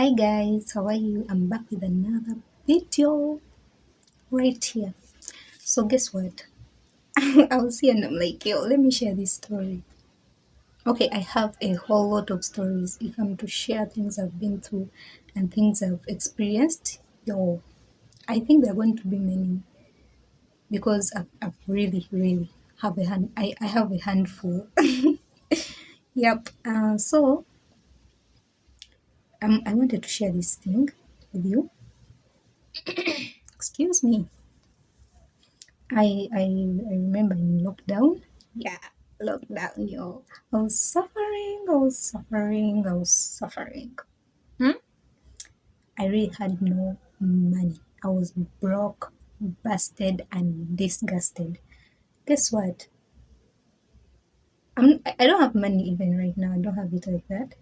Hi guys, how are you? I'm back with another video right here. So guess what? I was here and I'm like, yo, let me share this story. Okay, I have a whole lot of stories. If I'm to share things I've been through and things I've experienced, yo, I think there are going to be many because I've really have a hand. I have a handful. Yep. So I wanted to share this thing with you. Excuse me. I remember in lockdown. Yeah, lockdown, yo. I was suffering. Hmm? I really had no money. I was broke, busted, and disgusted. Guess what? I don't have money even right now. I don't have it like that.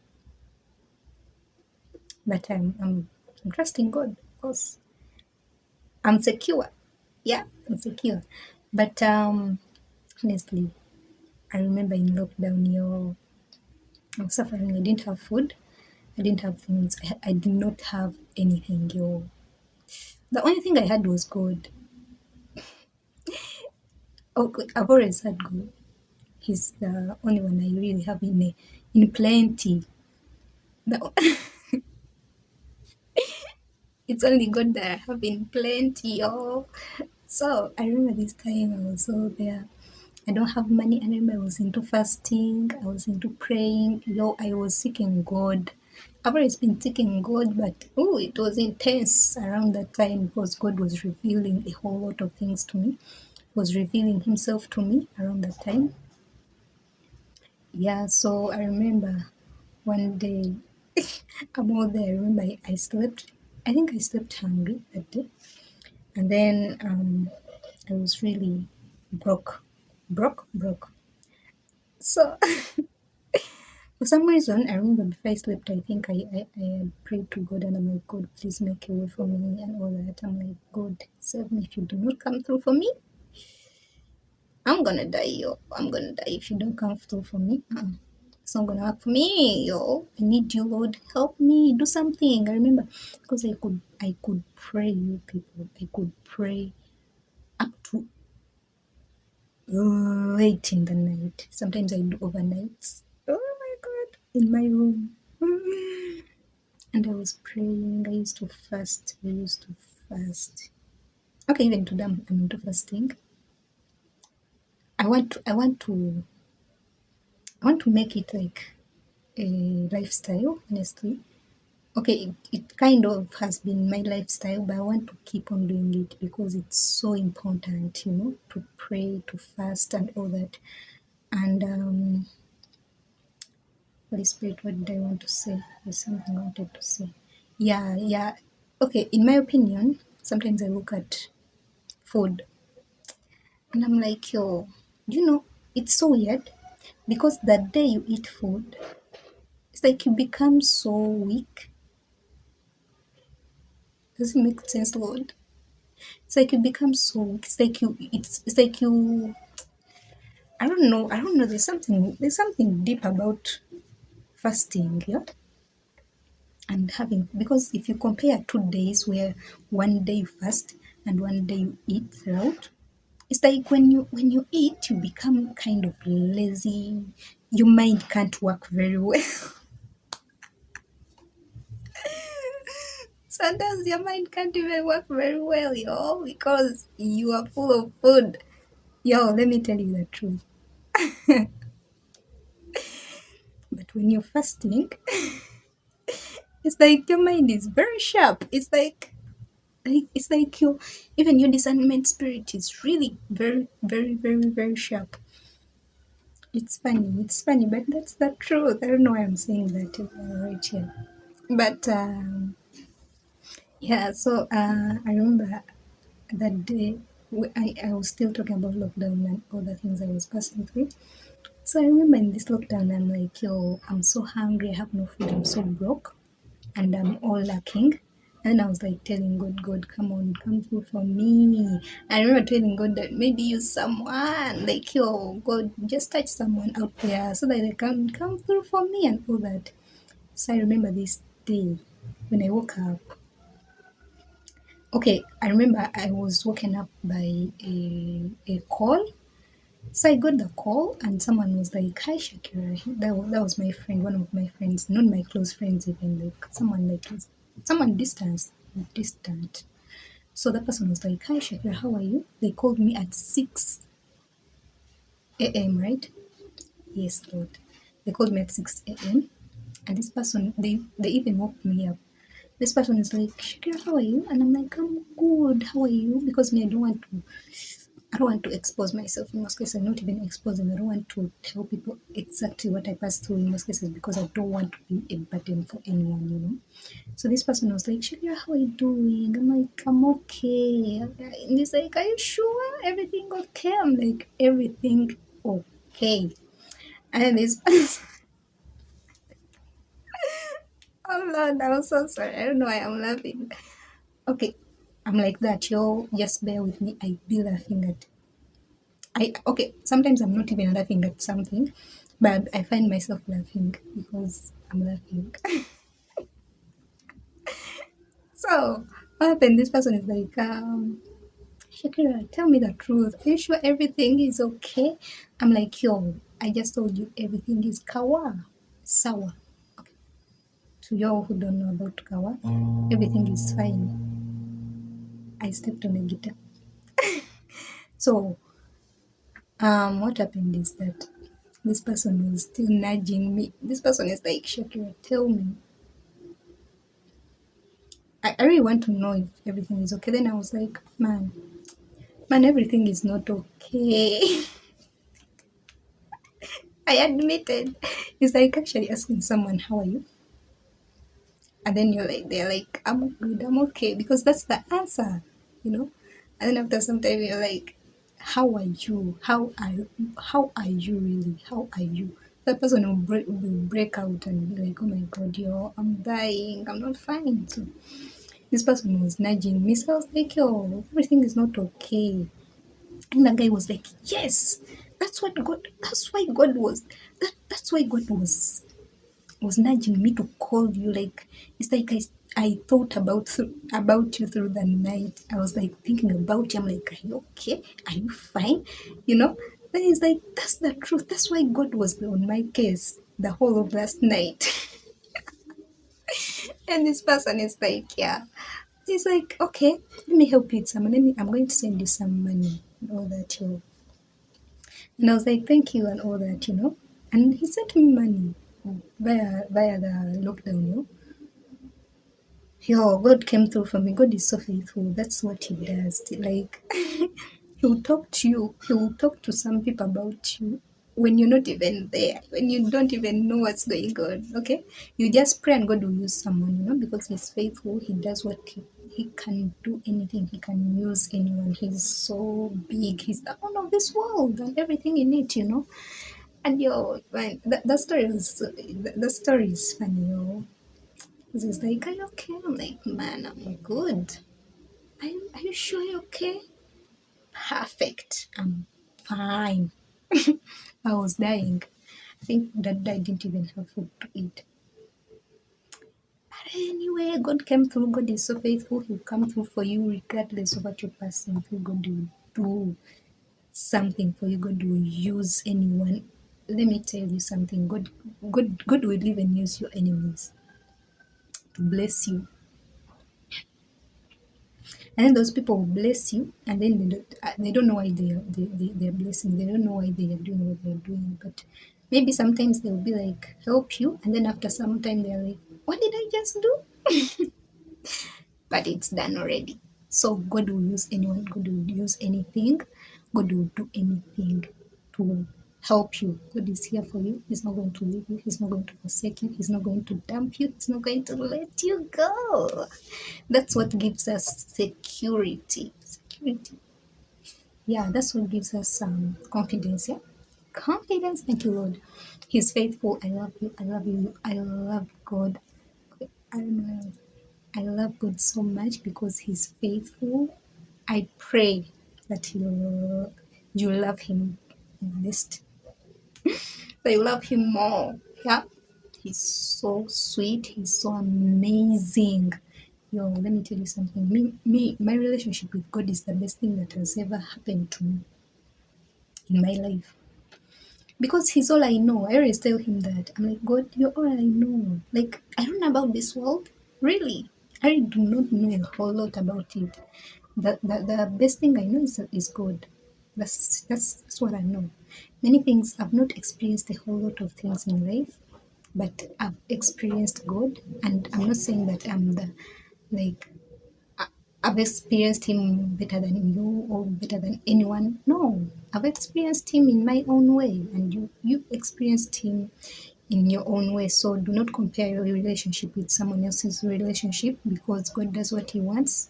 But I'm trusting God, of course. I'm secure. Yeah, I'm secure. But honestly, I remember in lockdown, yo, I was suffering. I didn't have food. I didn't have things. I did not have anything, yo. The only thing I had was God. Oh, I've always had God. He's the only one I really have in plenty. The, it's only God that I have in plenty, yo. So I remember this time I was so there. I don't have money. I remember I was into fasting. I was into praying. Yo, I was seeking God. I've always been seeking God, but oh, it was intense around that time because God was revealing a whole lot of things to me. Was revealing Himself to me around that time. Yeah, so I remember one day I'm all there. I remember I slept. I think I slept hungry that day, and then I was really broke. So for some reason, I remember before I slept, I think I had prayed to God and I'm like, God, please make a way for me and all that. I'm like, God, save me. If you do not come through for me, I'm gonna die, yo. I'm gonna die if you don't come through for me. It's not gonna work for me, yo. I need you, Lord. Help me. Do something. I remember because I could pray, you people. I could pray up to late in the night. Sometimes I do overnights. Oh my God. In my room. And I was praying. I used to fast. I used to fast. Okay, even today I'm into fasting. I want to make it like a lifestyle, honestly. Okay, it kind of has been my lifestyle, but I want to keep on doing it because it's so important, to pray, to fast, and all that. And Holy Spirit, what did I want to say? There's something I wanted to say. Yeah. Okay, in my opinion, sometimes I look at food and I'm like, yo, it's so weird because the day you eat food, it's like you become so weak. Does it make sense, Lord? It's like you become so weak. It's like you I don't know, there's something deep about fasting, yeah? And having, because if you compare 2 days where one day you fast and one day you eat throughout, it's like when you eat you become kind of lazy. Your mind can't work very well. Sometimes your mind can't even work very well, yo, because you are full of food. Yo, let me tell you the truth. But when you're fasting, it's like your mind is very sharp. It's like even your discernment spirit is really very, very, very, very sharp. It's funny, but that's the truth. I don't know why I'm saying that right here. But yeah, so I remember that day I was still talking about lockdown and all the things I was passing through. So I remember in this lockdown, I'm like, yo, I'm so hungry, I have no food, I'm so broke, and I'm all lacking. And I was like telling God, God, come on, come through for me. I remember telling God that maybe use someone, like, yo, God, just touch someone out there so that they can come through for me and all that. So I remember this day. when I woke up, okay, I remember I was woken up by a call. So I got the call and someone was like, "Hi Shakira." That was my friend, one of my friends, not my close friends even, like someone distant. So the person was like, "Hi Shakira, how are you?" They called me at 6 a.m., right? Yes, Lord. They called me at 6 a.m. And this person, they even woke me up. This person is like, "Shakira, how are you?" And I'm like, "I'm good. How are you?" Because me, I don't want to expose myself in most cases, not even exposing. I don't want to tell people exactly what I passed through in most cases because I don't want to be a burden for anyone, you know. So this person was like, "Shakira, how are you doing?" I'm like, "I'm okay." And he's like, "Are you sure? Everything okay?" I'm like, "Everything okay." And this person, oh Lord, I'm so sorry. I don't know why I'm laughing. Okay, I'm like that, yo. Just bear with me. I be laughing at okay, sometimes I'm not even laughing at something, but I find myself laughing because I'm laughing. So what happened? This person is like, Shakira, tell me the truth. Are you sure everything is okay? I'm like, yo, I just told you everything is kawa. Sawa. Okay. To y'all who don't know about kawa, everything is fine. I stepped on a guitar. So what happened is that this person was still nudging me. This person is like, Shakira, tell me, I really want to know if everything is okay. Then I was like, man, everything is not okay. I admitted. It's like actually asking someone, how are you? And then they're like, I'm good, I'm okay. Because that's the answer, you know? And then after some time, you're like, how are you? How are you really? How are you? That person will break out and be like, oh my God, I'm dying. I'm not fine. So this person was nudging me. So I was like, yo, everything is not okay. And the guy was like, yes, that's why God was, that's why God was nudging me to call you. Like, it's like I thought about you through the night. I was like thinking about you. I'm like, are you okay? Are you fine? You know? Then he's like, that's the truth. That's why God was on my case the whole of last night. And this person is like, yeah. He's like, okay, let me help you with some. I'm going to send you some money and all that, And I was like, thank you and all that. And he sent me money via the lockdown. God came through for me. God is so faithful. That's what He does. Like, He will talk to you. He will talk to some people about you when you're not even there, when you don't even know what's going on. Okay, you just pray and God will use someone. Because He's faithful. He does what He can do anything. He can use anyone. He's so big. He's the owner of this world and everything in it. And man, the story the story is funny. He's like, are you okay? I'm like, man, I'm good. Are you sure you're okay? Perfect. I'm fine. I was dying. I think that day I didn't even have food to eat. But anyway, God came through. God is so faithful. He'll come through for you regardless of what you're passing through. God will do something for you. God will use anyone. Let me tell you something. God will even use your enemies to bless you. And then those people will bless you, and then they don't know why they're blessing. They don't know why they are doing what they're doing. But maybe sometimes they'll be like, help you, and then after some time they're like, what did I just do? But it's done already. So God will use anyone, God will use anything, God will do anything to help you. God is here for you. He's not going to leave you, He's not going to forsake you, He's not going to dump you, He's not going to let you go. That's what gives us security. Security. Yeah, that's what gives us confidence. Yeah. Confidence. Thank you, Lord. He's faithful. I love you. I love you. I love God. I don't know. I love God so much because He's faithful. I pray that you love Him best. That you love Him more. Yeah. He's so sweet. He's so amazing. Yo, let me tell you something. My relationship with God is the best thing that has ever happened to me in my life. Because he's all I know. I always tell him that. I'm like, God, you're all I know. Like, I don't know about this world. Really. I do not know a whole lot about it. The best thing I know is God. That's what I know. Many things I've not experienced a whole lot of things in life, but I've experienced God, and I'm not saying that I'm the like I've experienced him better than you or better than anyone. No, I've experienced him in my own way, and you experienced him in your own way. So do not compare your relationship with someone else's relationship, because God does what He wants,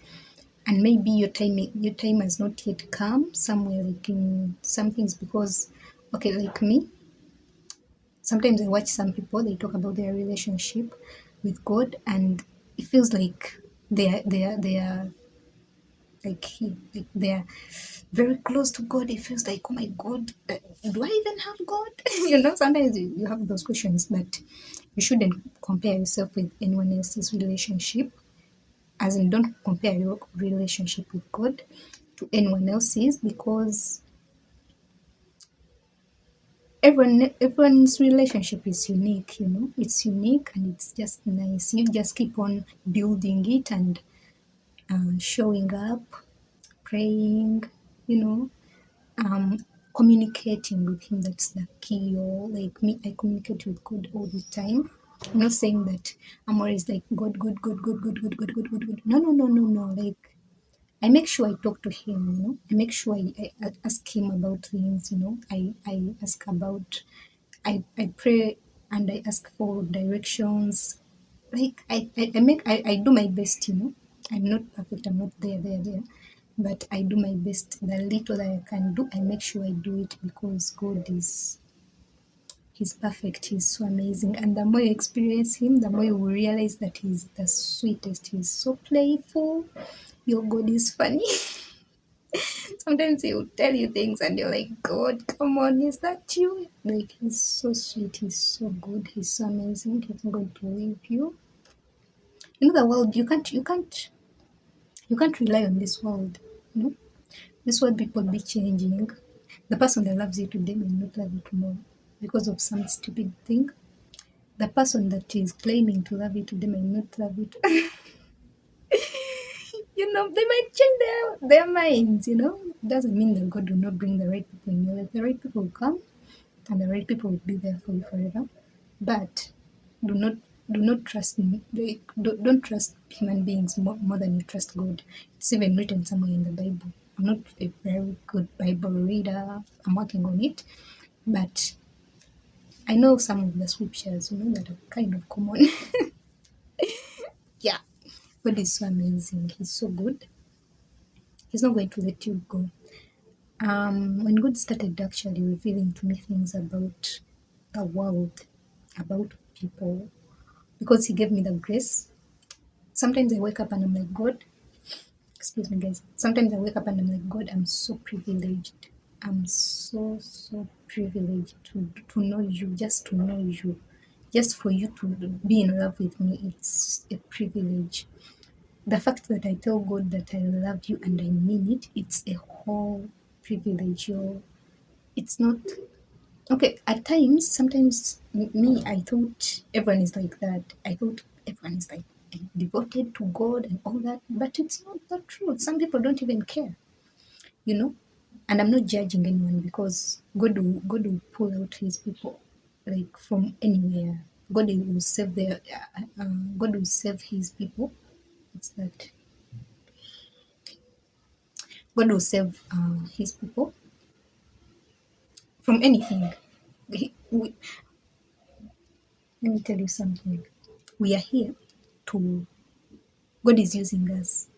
and maybe your time has not yet come somewhere, like in some things. Because okay, like me, sometimes I watch some people, they talk about their relationship with God, and it feels like they are like they're very close to God. It feels like, oh my God, do I even have God? Sometimes you have those questions, but you shouldn't compare yourself with anyone else's relationship. As in, don't compare your relationship with God to anyone else's, because everyone's relationship is unique. It's unique, and it's just nice. You just keep on building it, and showing up, praying, you know um communicating with him. That's the key. Or like me, I communicate with God all the time. I'm not saying that I'm always like, God, good, good, good, good, good, good, good, good, good. No, no, no, no, no. Like, I make sure I talk to him. I make sure I ask him about things. I ask about, I pray, and I ask for directions. Like, I do my best. I'm not perfect, I'm not there, but I do my best. The little that I can do, I make sure I do it, because God is He's perfect. He's so amazing. And the more you experience him, the more you will realize that he's the sweetest. He's so playful. Your God is funny. Sometimes he will tell you things and you're like, God, come on, is that you? Like, he's so sweet, he's so good, he's so amazing. He's not going to leave you. The world, you can't rely on this world. You know, this world, people be changing. The person that loves you today may not love you tomorrow because of some stupid thing. The person that is claiming to love you today may not love you. They might change their minds. Doesn't mean that God will not bring the right people in your life. The right people will come, and the right people will be there for you forever. But do not do not trust me. Don't trust human beings more than you trust God. It's even written somewhere in the Bible. I'm not a very good Bible reader. I'm working on it, but I know some of the scriptures that are kind of common. Yeah, God is so amazing. He's so good. He's not going to let you go. When God started actually revealing to me things about the world, about people, because He gave me the grace. Sometimes I wake up and I'm like, God, excuse me, guys. Sometimes I wake up and I'm like, God, I'm so privileged. I'm so, so privileged to know you, just to know you. Just for you to be in love with me, it's a privilege. The fact that I tell God that I love you and I mean it, it's a whole privilege. It's not okay. At times, sometimes me, I thought everyone is like that. I thought everyone is like devoted to God and all that, but it's not the truth. Some people don't even care, you know. And I'm not judging anyone, because God will pull out His people like from anywhere. God will save His people. It's that God will save His people from anything. He, we, Let me tell you something. We are here to, God is using us,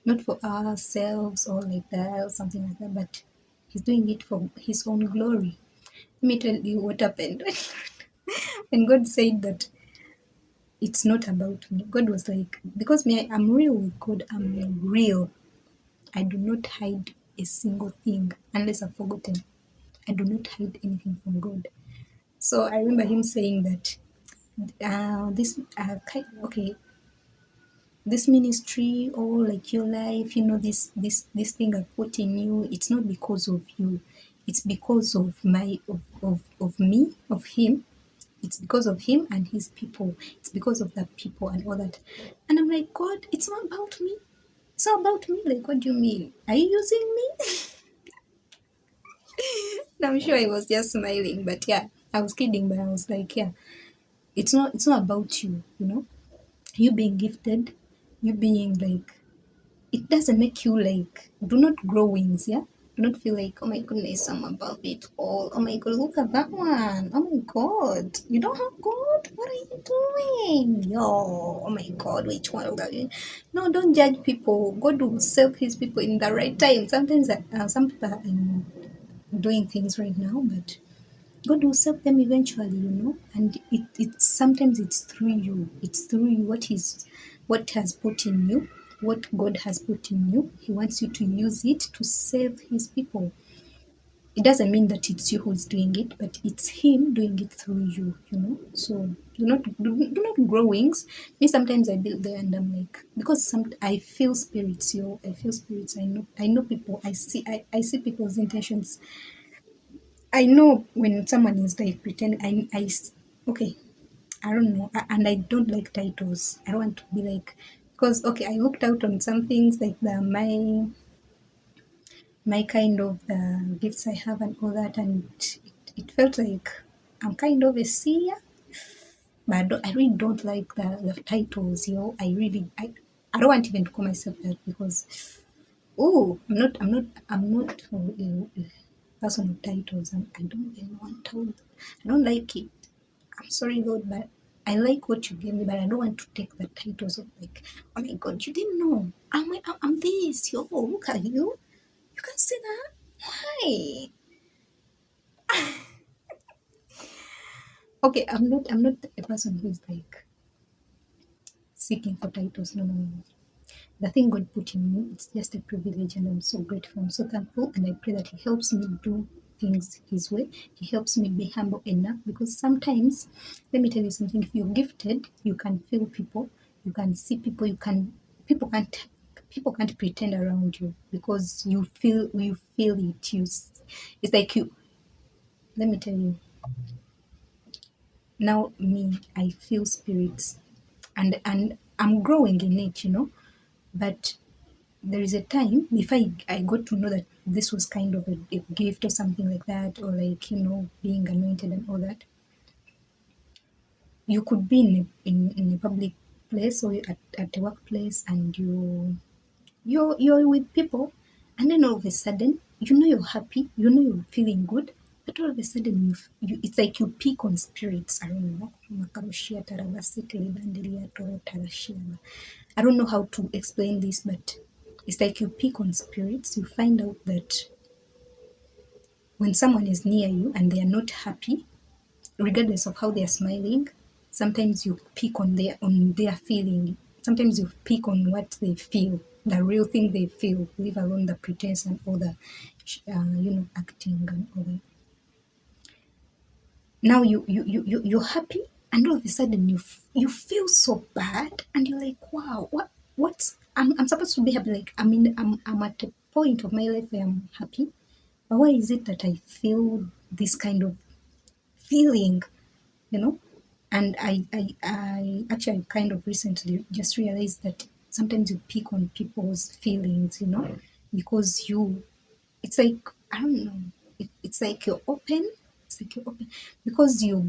not for ourselves or like that or something like that, but He's doing it for His own glory. Let me tell you what happened. When God said that it's not about me, God was like, because me, I'm real with God, I'm real. I do not hide a single thing unless I've forgotten. I do not hide anything from God. So I remember Him saying that this okay, this ministry or like your life, this thing I've put in you, it's not because of you. It's because of me, of him. It's because of him and his people. It's because of the people and all that. And I'm like, God, it's not about me. It's not about me. Like, what do you mean? Are you using me? And I'm sure I was just smiling, but yeah, I was kidding, but I was like, yeah, it's not about you, you being gifted, you being like, it doesn't make you like, do not grow wings, yeah? Do not feel like, oh my goodness, I'm above it all. Oh my god, look at that one. Oh my god, you don't have God? What are you doing? Yo, oh my god, which one are you? No, don't judge people. God will save his people in the right time. Sometimes some people are doing things right now, but God will save them eventually, and it's sometimes it's through you. It's through you what has put in you, what God has put in you. He wants you to use it to save his people. It doesn't mean that it's you who's doing it, but it's him doing it through you. So do not grow wings. Me sometimes I build there and I'm like, because I feel spirits, I feel spirits. I know people. I see people's intentions. I know when someone is like pretending. Okay, I don't know, and I don't like titles. I don't want to be like, because okay, I looked out on some things like my kind of the gifts I have and all that, and it felt like I'm kind of a seer, but I really don't like the titles. I don't want even to call myself that because oh, I'm not a person of titles. I don't even want to. I don't like it. I'm sorry, Lord, but I like what you gave me, but I don't want to take the titles of like, oh my God, you didn't know. I'm this. Yo, look at you. You can see that. Why? Okay, I'm not a person who is like seeking for titles. No, no, no. The thing God put in me, it's just a privilege, and I'm so grateful. I'm so thankful, and I pray that He helps me do things His way. He helps me be humble enough because sometimes, let me tell you something. If you're gifted, you can feel people, you can see people, people can't pretend around you because you feel it. It's like you. Let me tell you. Now, me, I feel spirits, and I'm growing in it. But there is a time before I got to know that this was kind of a gift or something like that, or like being anointed and all that. You could be in a public place or at a workplace, and you're with people, and then all of a sudden you're happy, you're feeling good, but all of a sudden it's like you pick on spirits. I don't know. I don't know how to explain this, but it's like you pick on spirits. You find out that when someone is near you and they are not happy, regardless of how they are smiling, sometimes you pick on their feeling. Sometimes you pick on what they feel, the real thing they feel, leave alone the pretense and all the, acting and all that. Now you're happy, and all of a sudden you feel so bad, and you're like, wow, what's I'm supposed to be happy. Like, I'm at a point of my life where I'm happy, but why is it that I feel this kind of feeling, you know? And I actually kind of recently just realized that sometimes you pick on people's feelings, because it's like, I don't know, it's like you're open. It's like you're open because you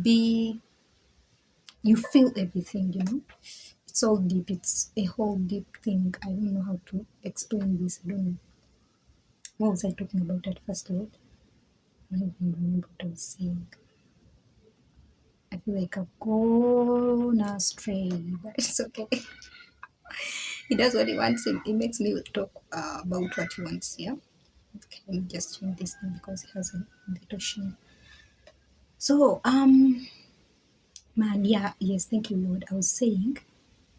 feel everything, It's all deep. It's a whole deep thing. I don't know how to explain this. I don't know. What was I talking about at first, Lord? I don't even remember what I was saying. I feel like I've gone astray, but it's okay. He does what he wants, and he makes me talk about what he wants. Yeah. Okay, let me just change this thing because it has a invitation. So, man, yeah, yes, thank you, Lord. I was saying,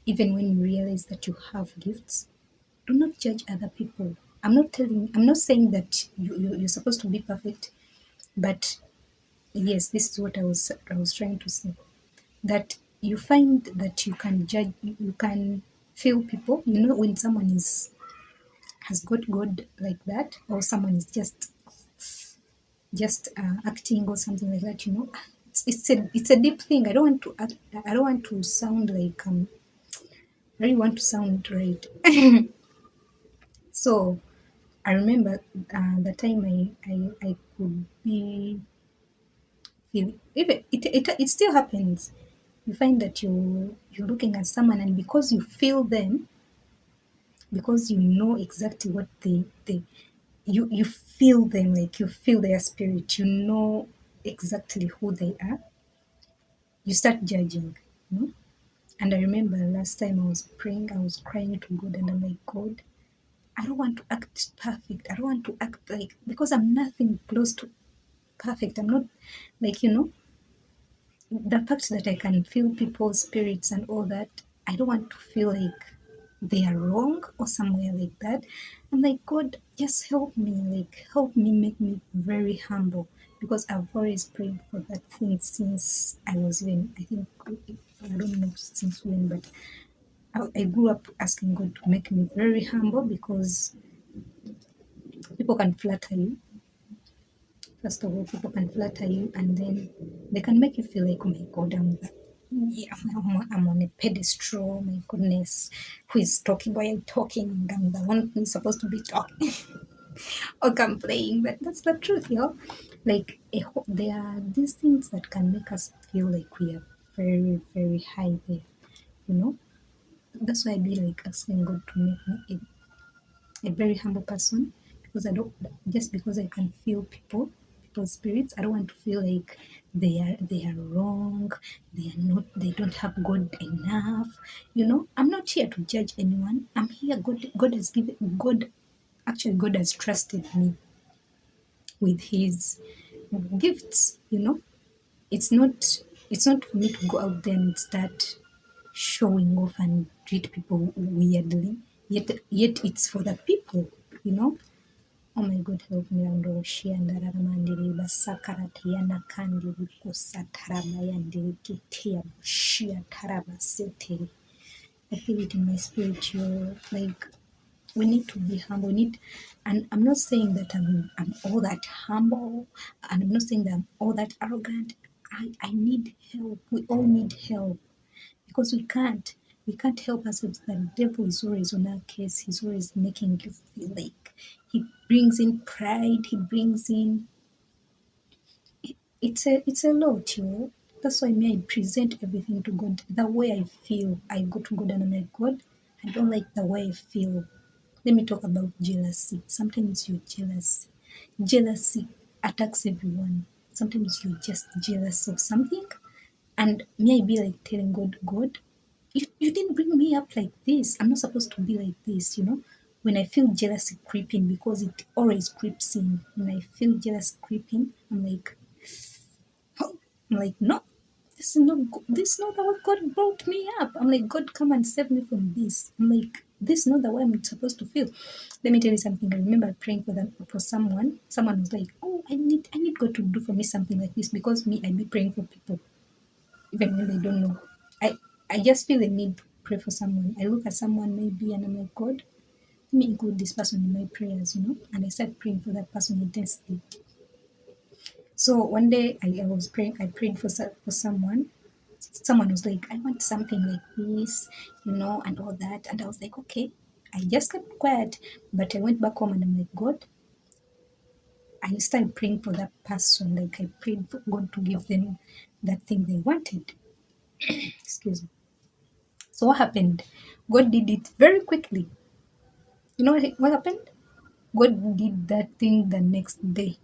even when you realize that you have gifts, do not judge other people. I'm not saying that you're supposed to be perfect, but yes, this is what I was trying to say. That you find that you can judge, you can feel people, when someone is has got God like that, or someone is just acting or something like that. It's a deep thing. I don't want to sound like I really want to sound right. So I remember the time I could be feel, even it still happens. You find that you're looking at someone, and because you feel them, because you know exactly what they you feel them, like you feel their spirit, you know exactly who they are, you start judging, you know. And I remember last time I was praying, I was crying to God, and I'm like, God, I don't want to act perfect. I don't want to act like, because I'm nothing close to perfect. I'm not like, the fact that I can feel people's spirits and all that, I don't want to feel like they are wrong or somewhere like that. I'm like, God, just help me, like, help me, make me very humble, because I've always prayed for that thing since I was even, I think, I don't know since when, but I grew up asking God to make me very humble, because people can flatter you. First of all, people can flatter you, and then they can make you feel like, oh my God, yeah, I'm on a pedestal. My goodness, who is talking? Why are you talking? I'm the one who's supposed to be talking or complaining. But that's the truth, Like, there are these things that can make us feel like we are very, very high there, you know. That's why I be like asking God to make me a very humble person, because I don't, just because I can feel people's spirits, I don't want to feel like they are wrong, they don't have God enough. I'm not here to judge anyone. I'm here, God has given, God has trusted me with his gifts. It's not for me to go out there and start showing off and treat people weirdly. Yet it's for the people, you know. Oh my God, help me, Androshia and Raramandiri, Basakaratia, Kandi, Vikosa, Tarabayandiri, Kitia, Shia, Tarabasete. I feel it in my spirit, like, we need to be humble. And I'm not saying that I'm all that humble, and I'm not saying that I'm all that arrogant. I need help. We all need help, because we can't help ourselves. The devil is always on our case. He's always making you feel like, he brings in pride, he brings in, it's a lot, That's why me, I present everything to God. The way I feel, I go to God and I'm like, God, I don't like the way I feel. Let me talk about jealousy. Sometimes you're jealous. Jealousy attacks everyone. Sometimes you're just jealous of something, and me, I be like telling God, God, you didn't bring me up like this. I'm not supposed to be like this. When I feel jealousy creeping, because it always creeps in. When I feel jealous creeping, I'm like, oh, I'm like, no, this is not the way God brought me up. I'm like, God, come and save me from this. I'm like, this is not the way I'm supposed to feel. Let me tell you something. I remember praying for someone. Someone was like, oh, I need God to do for me something like this, because me, I be praying for people even when they don't know. I I just feel the need to pray for someone. I look at someone maybe, and I'm like, God, let me include this person in my prayers. And I start praying for that person intensely. So one day I was praying, I prayed for someone. Someone was like, I want something like this, and all that. And I was like, okay. I just kept quiet, but I went back home and I'm like, God, I started praying for that person. Like, I prayed for God to give them that thing they wanted. Excuse me. So what happened? God did it very quickly. You know what happened? God did that thing the next day,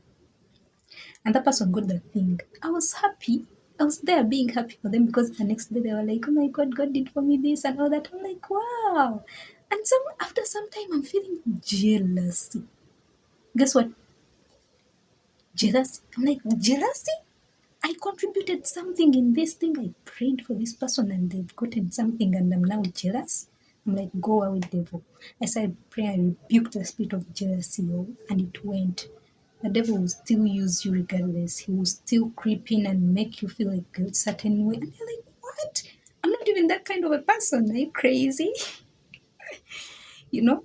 and that person got the thing. I was happy. I was there being happy for them, because the next day they were like, "Oh my God, God did for me this and all that." I'm like, "Wow!" And after some time, I'm feeling jealousy. Guess what? Jealousy. I'm like, jealousy. I contributed something in this thing. I prayed for this person and they've gotten something, and I'm now jealous. I'm like, go away, devil. I started praying, I rebuked the spirit of jealousy, and it went. The devil will still use you regardless. He will still creep in and make you feel like a certain way. And you're like, what? I'm not even that kind of a person. Are you crazy? You know,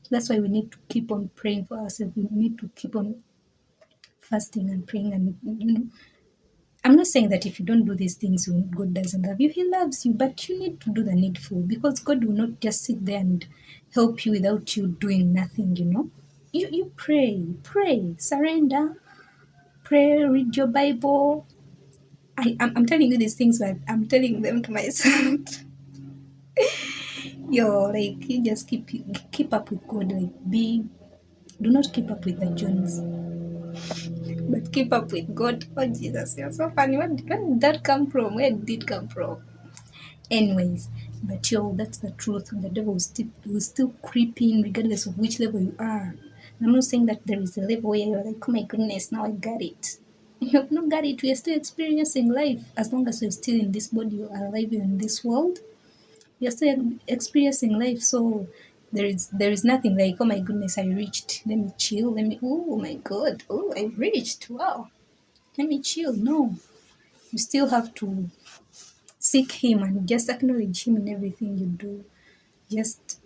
that's why we need to keep on praying for ourselves. We need to keep on fasting and praying. And, I'm not saying that if you don't do these things, God doesn't love you. He loves you, but you need to do the needful because God will not just sit there and help you without you doing nothing. You pray, surrender, pray, read your Bible. I'm telling you these things, but I'm telling them to myself. Like you just keep up with God. Like do not keep up with the Jones, but keep up with God. Oh Jesus, you're so funny. Where did that come from? Where did it come from? Anyways, but that's the truth. The devil will still creep in regardless of which level you are. And I'm not saying that there is a level where you're like, oh my goodness, now I got it. You have not got it. We are still experiencing life. As long as you're still in this body, you are alive in this world. You're still experiencing life. So there is nothing like, oh my goodness, I reached. Let me chill. Oh my God. Oh, I reached. Wow. Let me chill. No. You still have to seek Him and just acknowledge Him in everything you do. Just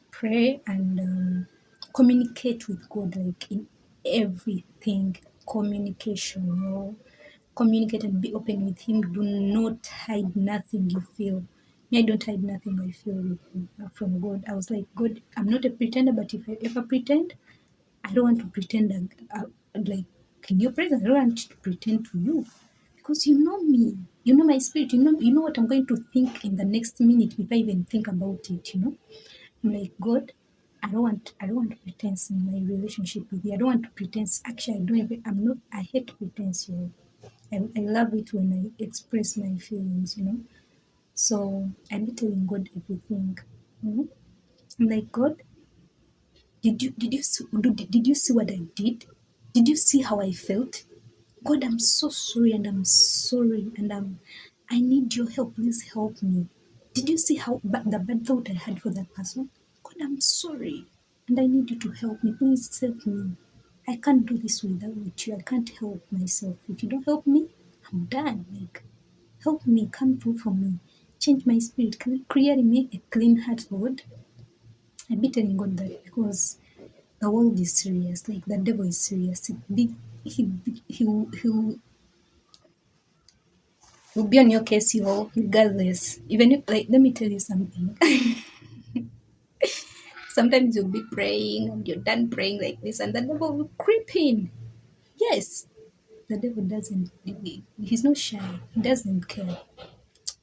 pray and communicate with God, like in everything. Communication. Communicate and be open with Him. Do not hide nothing you feel. Me, I don't hide nothing I feel from God. I was like, God, I'm not a pretender, but if I ever pretend, I don't want to pretend like in your presence. I don't want to pretend to you because you know me. You know my spirit. You know what I'm going to think in the next minute if I even think about it. I'm like, God, I don't want pretense in my relationship with you. I don't want to pretense. Actually, I don't even. I'm not. I hate pretense. I love it when I express my feelings. So I'm telling God everything. You know? I'm like, God, did you see what I did? Did you see how I felt? God, I'm so sorry and I'm sorry and I need your help. Please help me. Did you see the bad thought I had for that person? God, I'm sorry and I need you to help me. Please save me. I can't do this without you. I can't help myself. If you don't help me, I'm done. Like, help me, come through for me. Change my spirit. Create in me a clean heart, Lord. I've been telling God that because the world is serious. Like the devil is serious. He'll be on your case, regardless. Even if, like, let me tell you something. Sometimes you'll be praying and you're done praying like this, and the devil will creep in. Yes, the devil doesn't. He's not shy. He doesn't care.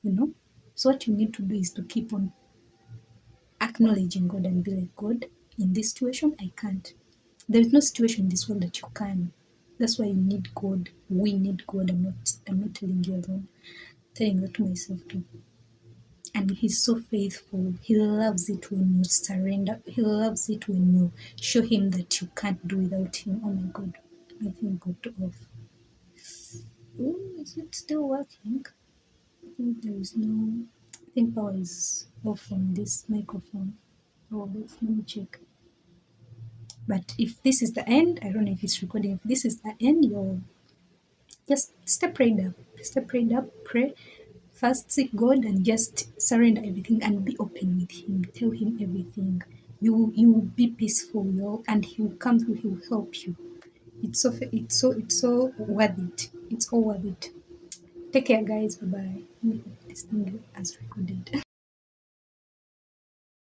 You know. So what you need to do is to keep on acknowledging God and be like, God, in this situation, I can't. There is no situation in this world that you can. That's why you need God. We need God. I'm not telling you alone. I'm telling that to myself too. And He's so faithful. He loves it when you surrender. He loves it when you show Him that you can't do without Him. Oh my God. I think got off. Oh, is it still working? I think there is no. I think power is off on this microphone. Oh, let me check. But if this is the end, I don't know if it's recording. If this is the end, you'll just step right up. Step right up, pray. First, seek God and just surrender everything and be open with Him. Tell Him everything. You will be peaceful, and He will come through. He will help you. It's so worth it. It's all worth it. Take care, guys. Bye bye. This thing has recorded.